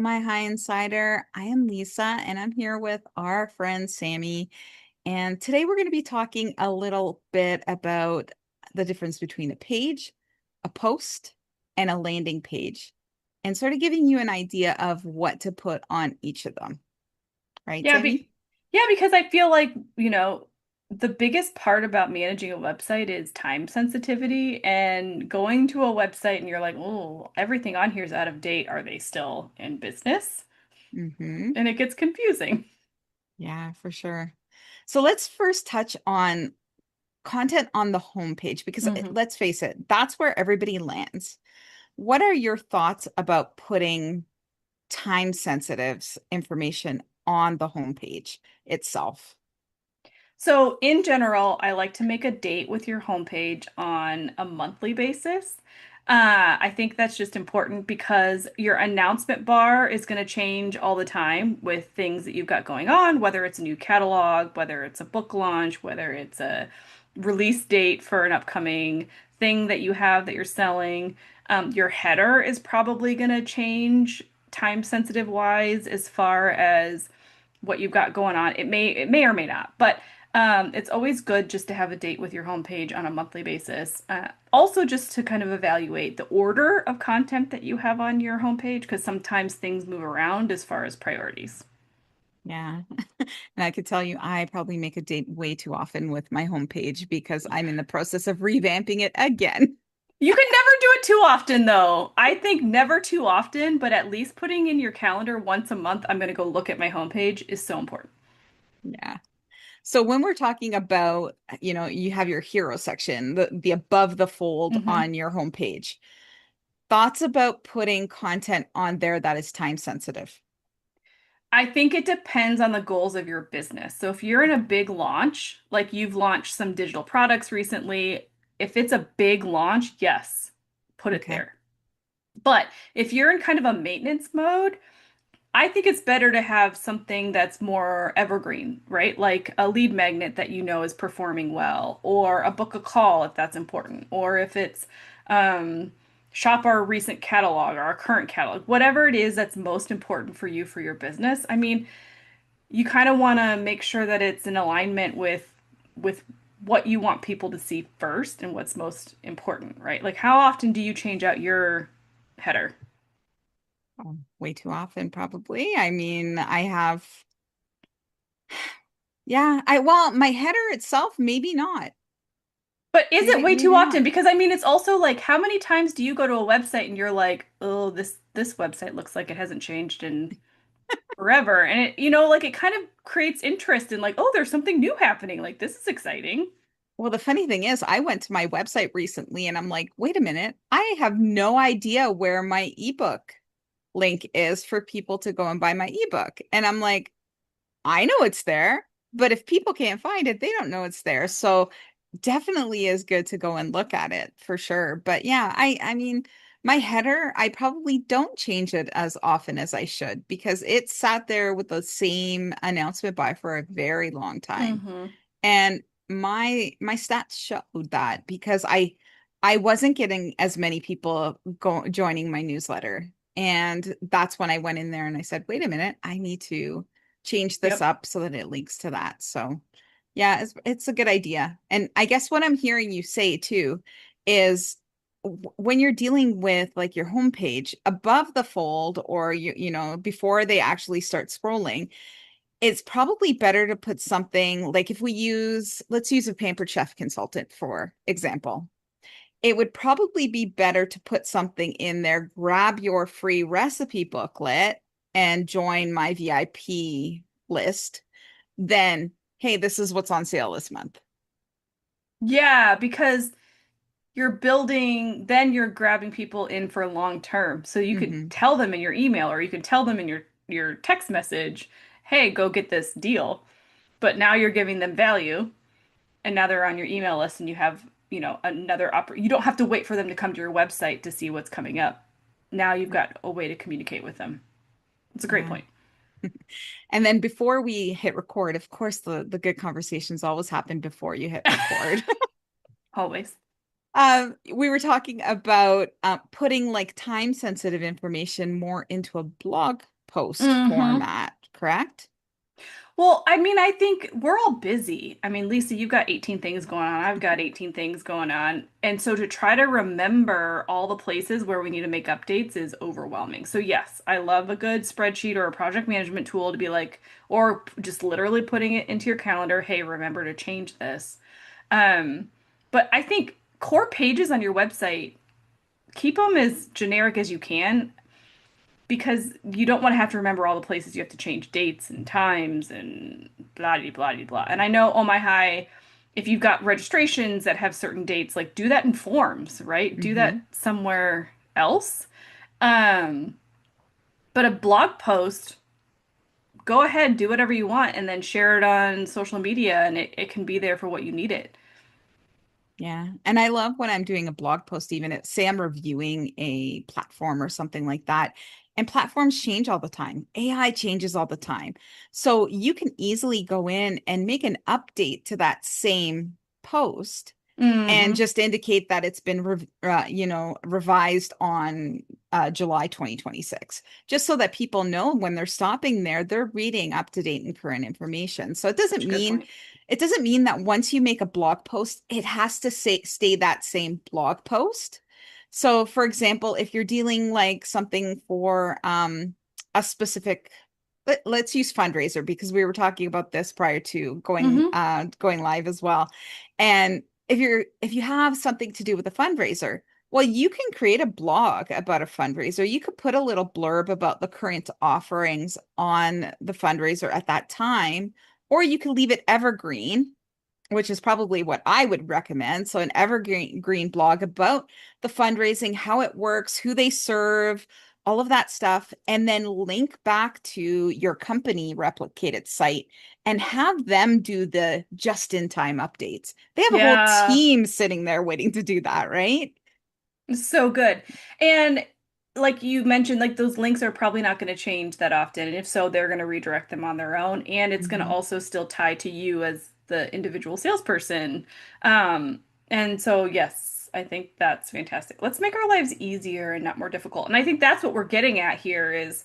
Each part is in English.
my High Insider. I am Lisa, and I'm here with our friend Sammy. And today we're going to be talking a little bit about the difference between a page, a post, and a landing page, and sort of giving you an idea of what to put on each of them. Right, Yeah, Sammy? because I feel like, the biggest part about managing a website is time sensitivity and going to a website and you're like, oh, everything on here is out of date. Are they still in business? Mm-hmm. And it gets confusing. Yeah, for sure. So let's first touch on content on the homepage because hmm let's face it, that's where everybody lands. What are your thoughts about putting time sensitive information on the homepage itself? So, in general, I like to make a date with your homepage on a monthly basis. I think that's just important because your announcement bar is going to change all the time with things that you've got going on, whether it's a new catalog, whether it's a book launch, whether it's a release date for an upcoming thing that you have that you're selling. Your header is probably going to change time sensitive wise as far as what you've got going on. It may or may not, but it's always good just to have a date with your homepage on a monthly basis. Also, just to kind of evaluate the order of content that you have on your homepage, because sometimes things move around as far as priorities. Yeah. And I could tell you, I probably make a date way too often with my homepage because I'm in the process of revamping it again. You can never do it too often, though. I think never too often, but at least putting in your calendar once a month, I'm going to go look at my homepage is so important. Yeah. So when we're talking about, you have your hero section, the above the fold hmm on your homepage. Thoughts about putting content on there that is time sensitive. I think it depends on the goals of your business. So if you're in a big launch, like you've launched some digital products recently, if it's a big launch, yes, put it Okay. there. But if you're in kind of a maintenance mode, I think it's better to have something that's more evergreen, right? Like a lead magnet that you know is performing well, or a book a call if that's important, or if it's um, shop our recent catalog or our current catalog, whatever it is that's most important for you for your business. I mean, you kind of want to make sure that it's in alignment with what you want people to see first and what's most important, right? Like how often do you change out your header? Way too often, probably. I mean, I have, yeah, well, my header itself, maybe not. But is it way too Maybe often? not. Because I mean, it's also like how many times do you go to a website and you're like, "Oh, this website looks like it hasn't changed in forever." And like it kind of creates interest in like, "Oh, there's something new happening. Like this is exciting." Well, the funny thing is, I went to my website recently and I'm like, wait a minute, I have no idea where my ebook link is for people to go and buy my ebook. And I'm like, I know it's there, but if people can't find it, they don't know it's there. So definitely is good to go and look at it for sure. But yeah, I mean, my header, I probably don't change it as often as I should because it sat there with the same announcement by for a very long time. hmm And my stats showed that because I wasn't getting as many people joining my newsletter. And that's when I went in there and I said, wait a minute, I need to change this Yep. up so that it links to that. So yeah, it's a good idea. And I guess what I'm hearing you say too is when you're dealing with like your homepage above the fold or before they actually start scrolling, it's probably better to put something like if let's use a pampered chef consultant, for example. It would probably be better to put something in there, grab your free recipe booklet and join my VIP list, then, hey, this is what's on sale this month. Yeah, because then you're grabbing people in for long term. So you could Hmm. tell them in your email or you could tell them in your text message, "Hey, go get this deal." But now you're giving them value and now they're on your email list and you have, you don't have to wait for them to come to your website to see what's coming up. Now you've got a way to communicate with them. It's a great Yeah. point. And then before we hit record, of course, the good conversations always happen before you hit record. Always. We were talking about putting like time sensitive information more into a blog post Hmm. format, correct? Well, I mean, I think we're all busy. I mean, Lisa, you've got 18 things going on. I've got 18 things going on. And so to try to remember all the places where we need to make updates is overwhelming. So yes, I love a good spreadsheet or a project management tool to be like, or just literally putting it into your calendar, hey, remember to change this. Um, but I think core pages on your website, keep them as generic as you can because you don't want to have to remember all the places you have to change dates and times and blah blah blah blah. And I know Oh My High, if you've got registrations that have certain dates, like do that in forms, right? Do that Hmm. somewhere else. Um, but a blog post, go ahead, do whatever you want, and then share it on social media, and it can be there for what you need it. Yeah. And I love when I'm doing a blog post, even say I'm reviewing a platform or something like that. And platforms change all the time. AI changes all the time. So you can easily go in and make an update to that same post and Hmm. just indicate that it's been revised on July 2026, just so that people know when they're stopping there they're reading up to date and current information. So Such a good point. it doesn't mean that once you make a blog post it has to stay that same blog post. So for example, if you're dealing like something for a specific, let's use fundraiser because we were talking about this prior to Hmm. going live as well. And if you have something to do with a fundraiser, well, you can create a blog about a fundraiser. You could put a little blurb about the current offerings on the fundraiser at that time, or you could leave it evergreen, which is probably what I would recommend. So an evergreen green blog about the fundraising, how it works, who they serve, all of that stuff, and then link back to your company replicated site and have them do the just-in-time updates. They have a whole Yeah. team sitting there waiting to do that, right? So good. And like you mentioned, like those links are probably not going to change that often. And if so, they're going to redirect them on their own. And it's going to Mhm. also still tie to you as the individual salesperson. Um, and so, yes, I think that's fantastic. Let's make our lives easier and not more difficult. And I think that's what we're getting at here is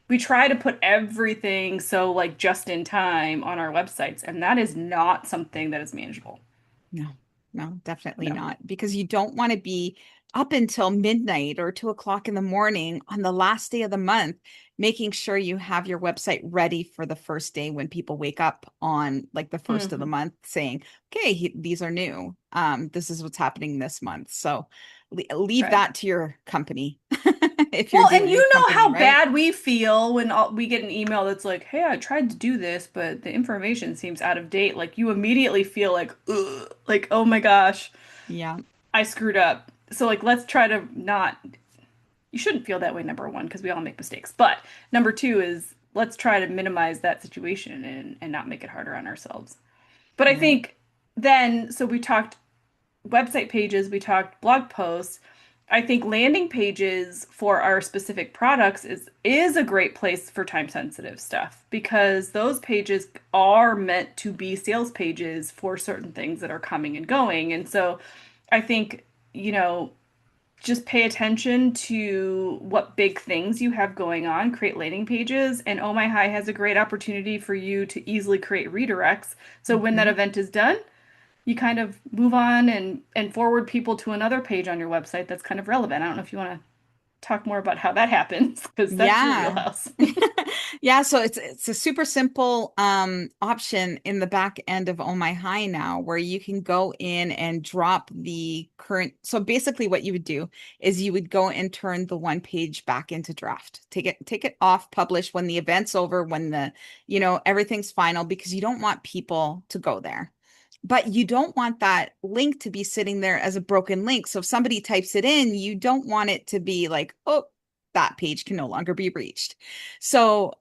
we try to put everything so like just in time on our websites, and that is not something that is manageable. No, no, definitely No. not. Because you don't want to be up until midnight or 2 o'clock in the morning on the last day of the month, making sure you have your website ready for the first day when people wake up on like the first of the Hmm. month saying, okay, these are new. This is what's happening this month. So leave Right. that to your company if you're Well, and dealing you with know company, how right? bad we feel when we get an email that's like, "Hey, I tried to do this, but the information seems out of date." Like you immediately feel like, ugh, like, "Oh my gosh, Yeah. I screwed up." So like, let's try to not. You shouldn't feel that way, number one, because we all make mistakes. But number two is let's try to minimize that situation and not make it harder on ourselves. But I Right. think then, so we talked website pages, we talked blog posts. I think landing pages for our specific products is a great place for time sensitive stuff because those pages are meant to be sales pages for certain things that are coming and going. And so I think, you know, just pay attention to what big things you have going on, create landing pages, and Oh My High has a great opportunity for you to easily create redirects. So when that Mhm. event is done, you kind of move on and forward people to another page on your website that's kind of relevant. I don't know if you want to talk more about how that happens because that's your Yeah. wheelhouse. Yeah, so it's a super simple option in the back end of Oh My High now where you can go in and drop the current. So basically what you would do is you would go and turn the one page back into draft. Take it off, publish when the event's over, when everything's final because you don't want people to go there. But you don't want that link to be sitting there as a broken link. So if somebody types it in, you don't want it to be like, oh, that page can no longer be reached. So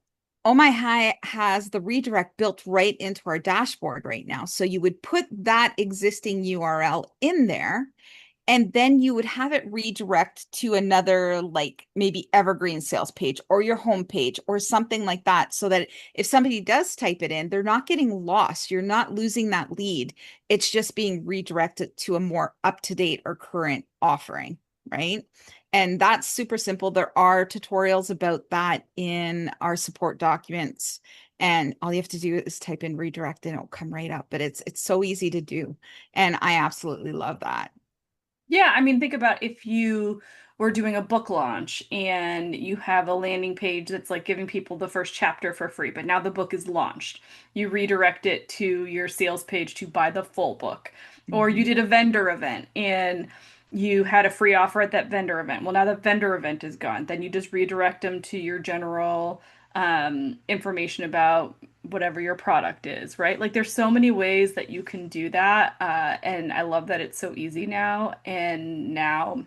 Oh My High has the redirect built right into our dashboard right now. So you would put that existing URL in there, and then you would have it redirect to another, like maybe evergreen sales page or your home page or something like that. So that if somebody does type it in, they're not getting lost. You're not losing that lead. It's just being redirected to a more up to date or current offering, right? And that's super simple. There are tutorials about that in our support documents. And all you have to do is type in redirect and it'll come right up. But it's so easy to do. And I absolutely love that. Yeah, I mean, think about if you were doing a book launch and you have a landing page that's like giving people the first chapter for free, but now the book is launched. You redirect it to your sales page to buy the full book. Or you Mhm. did a vendor event and you had a free offer at that vendor event. Well, now the vendor event is gone. Then you just redirect them to your general information about whatever your product is, right? Like there's so many ways that you can do that. And I love that it's so easy now. And now,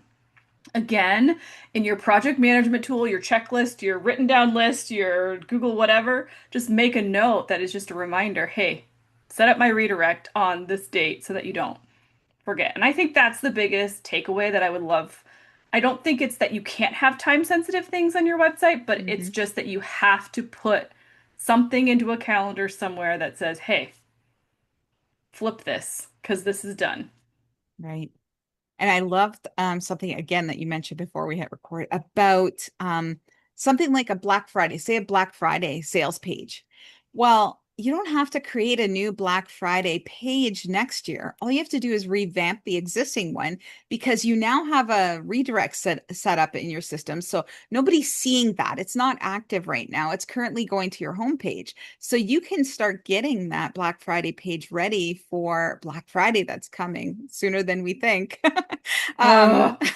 again, in your project management tool, your checklist, your written down list, your Google whatever, just make a note that is just a reminder, hey, set up my redirect on this date so that you don't forget. And I think that's the biggest takeaway that I would love. I don't think it's that you can't have time sensitive things on your website, but it's Mhm. just that you have to put something into a calendar somewhere that says, hey, flip this because this is done. Right. And I loved something again that you mentioned before we hit record about something like a Black Friday, say a Black Friday sales page. Well, you don't have to create a new Black Friday page next year. All you have to do is revamp the existing one because you now have a redirect set up in your system. So nobody's seeing that. It's not active right now. It's currently going to your homepage. So you can start getting that Black Friday page ready for Black Friday that's coming sooner than we think. um, Oh,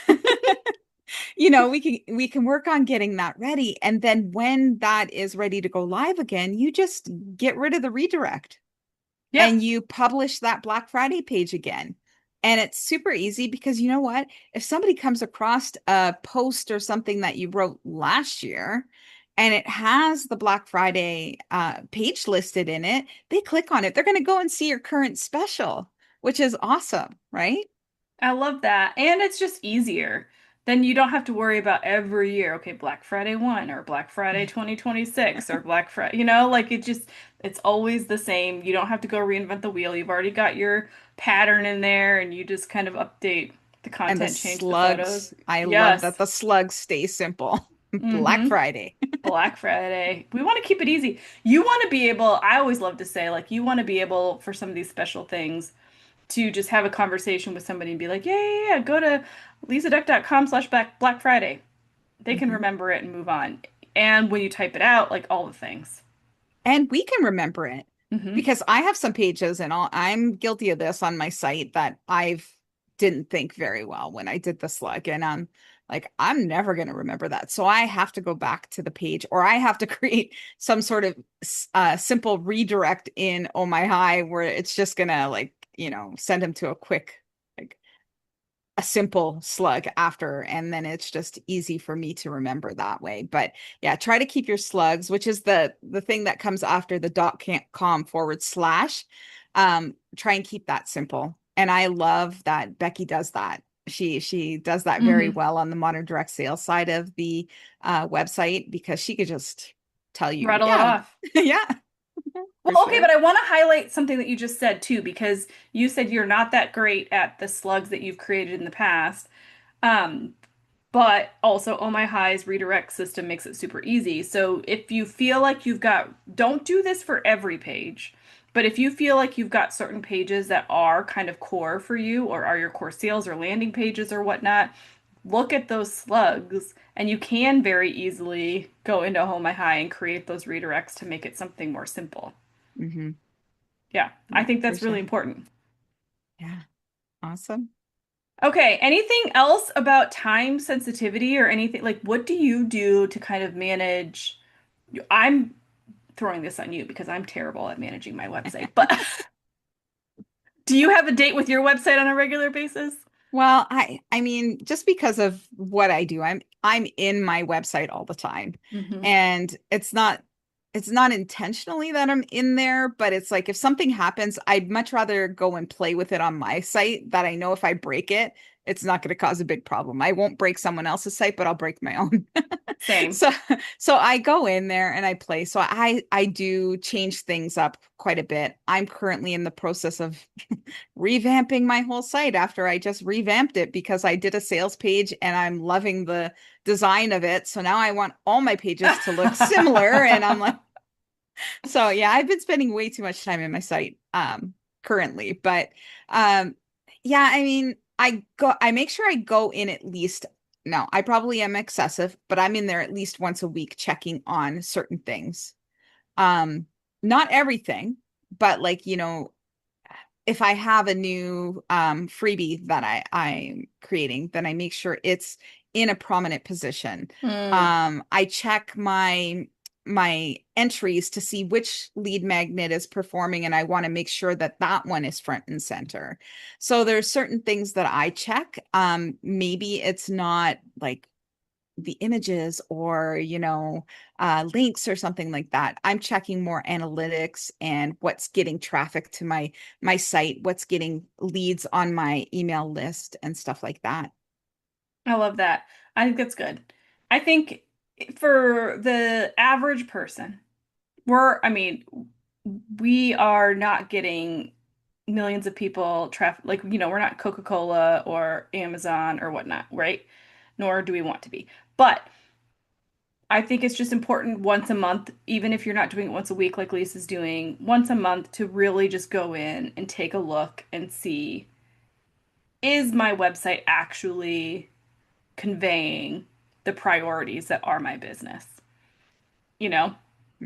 we can work on getting that ready. And then when that is ready to go live again, you just get rid of the redirect yep. and you publish that Black Friday page again. And it's super easy because you know what? If somebody comes across a post or something that you wrote last year and it has the Black Friday page listed in it, they click on it. They're going to go and see your current special, which is awesome, right? I love that. And it's just easier. Then you don't have to worry about every year, okay, Black Friday 1 or Black Friday 2026 or Black Friday, like it's always the same. You don't have to go reinvent the wheel. You've already got your pattern in there and you just kind of update the And the content, change the photos. slugs, I love that Yes. the slugs stay simple. Black Mm-hmm. Friday. Black Friday. We want to keep it easy. You want to be able, I always love to say, like, you want to be able for some of these special things to just have a conversation with somebody and be like, yeah, go to lisaduck.com/Black Friday. They can Mhm. remember it and move on. And when you type it out, like all the things. And we can remember it Hmm. because I have some pages and I'm guilty of this on my site that I've didn't think very well when I did the slug. And I'm like, I'm never going to remember that. So I have to go back to the page or I have to create some sort of simple redirect in Oh My High where it's just going to send them to a quick, like a simple slug after, and then it's just easy for me to remember that way. But yeah, try to keep your slugs, which is the thing that comes after the .com/. Try and keep that simple. And I love that Becky does that. She does that very Hmm. well on the modern direct sales side of the website because she could just tell you, Rattle it yeah, off. yeah, for Well, okay, sure. but I want to highlight something that you just said too, because you said you're not that great at the slugs that you've created in the past. Um, But also, Oh My High's redirect system makes it super easy. So if you feel like don't do this for every page, but if you feel like you've got certain pages that are kind of core for you or are your core sales or landing pages or whatnot, look at those slugs and you can very easily go into Oh My High and create those redirects to make it something more simple. Hmm. Yeah, I Yeah, think for that's really sure. important. Yeah, awesome. Okay, anything else about time sensitivity or anything like what do you do to kind of manage? I'm throwing this on you because I'm terrible at managing my website, but do you have a date with your website on a regular basis? Well, I mean, just because of what I do, I'm in my website all the time. Hmm. And it's not intentionally that I'm in there, but it's like if something happens, I'd much rather go and play with it on my site that I know if I break it, it's not going to cause a big problem. I won't break someone else's site, but I'll break my own. Same. So so I go in there and I play. So I do change things up quite a bit. I'm currently in the process of revamping my whole site after I just revamped it because I did a sales page and I'm loving the design of it. So now I want all my pages to look similar and I'm like, so yeah, I've been spending way too much time in my site currently, but um yeah, I mean, I make sure I go in at least no, I probably am excessive, but I'm in there at least once a week checking on certain things. Um Not everything, but like, if I have a new freebie that I'm creating, then I make sure it's in a prominent position. Hmm. I check my entries to see which lead magnet is performing, and I want to make sure that that one is front and center. So there's certain things that I check. Maybe it's not like the images or links or something like that. I'm checking more analytics and what's getting traffic to my site, what's getting leads on my email list and stuff like that. I love that. I think that's good. I think for the average person, I mean, we are not getting millions of people traffic, like, we're not Coca-Cola or Amazon or whatnot, right? Nor do we want to be. But I think it's just important once a month, even if you're not doing it once a week like Lisa's doing, once a month to really just go in and take a look and see, is my website actually conveying the priorities that are my business, you know,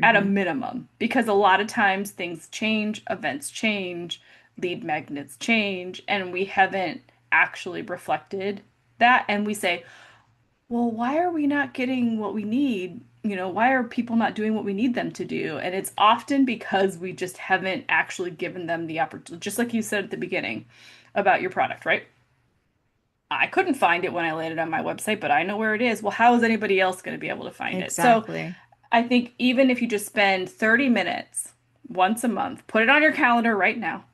at a Hmm. minimum, because a lot of times things change, events change, lead magnets change, and we haven't actually reflected that. And we say, well, why are we not getting what we need? Why are people not doing what we need them to do? And it's often because we just haven't actually given them the opportunity, just like you said at the beginning about your product, right? I couldn't find it when I laid it on my website, but I know where it is. Well, how is anybody else going to be able to find it? So Exactly. I think even if you just spend 30 minutes once a month, put it on your calendar right now,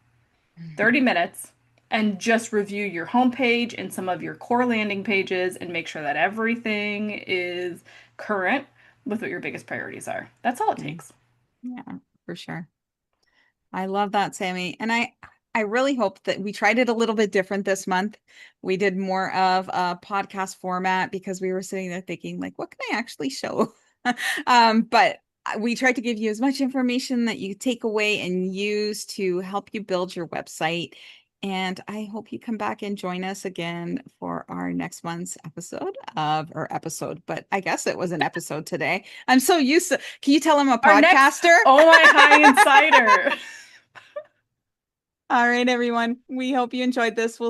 30 minutes, and just review your homepage and some of your core landing pages and make sure that everything is current with what your biggest priorities are. That's all it Yeah, takes. yeah, for sure. I love that, Sammy. And I really hope that we tried it a little bit different this month. We did more of a podcast format because we were sitting there thinking, like, what can I actually show? But we tried to give you as much information that you take away and use to help you build your website. And I hope you come back and join us again for our next month's episode, but I guess it was an episode today. I'm so used to, can you tell I'm a Our next, podcaster? oh my high insider. All right, everyone. We hope you enjoyed this. We'll